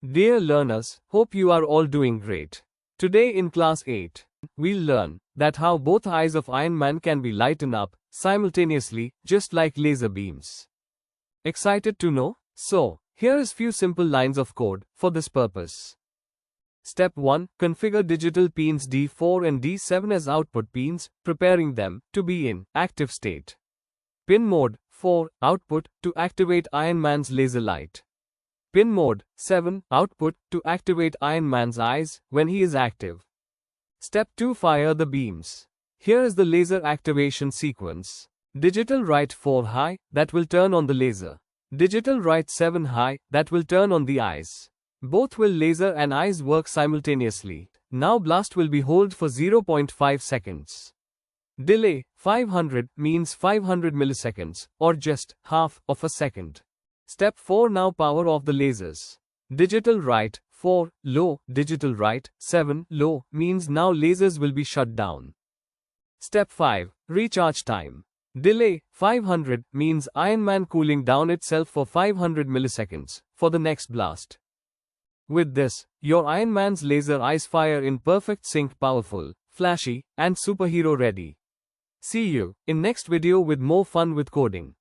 Dear learners, hope you are all doing great. Today in class 8, we'll learn that how both eyes of Iron Man can be lightened up simultaneously, just like laser beams. Excited to know? So, here is few simple lines of code for this purpose. Step 1. Configure digital pins D4 and D7 as output pins, preparing them to be in active state. Pin mode 4, output, to activate Iron Man's laser light. Pin mode 7, output, to activate Iron Man's eyes when he is active. Step 2. Fire the beams. Here is the laser activation sequence. Digital write 4 high, that will turn on the laser. Digital write 7 high, that will turn on the eyes. Both will laser and eyes work simultaneously. Now blast will be hold for 0.5 seconds. Delay 500 means 500 milliseconds, or just half of a second. Step 4. Now power off the lasers. Digital write 4 low, digital write 7 low means now lasers will be shut down. Step 5. Recharge time. Delay 500 means Iron Man cooling down itself for 500 milliseconds for the next blast. With this, your Iron Man's laser eyes fire in perfect sync, powerful, flashy, and superhero ready. See you in next video with more fun with coding.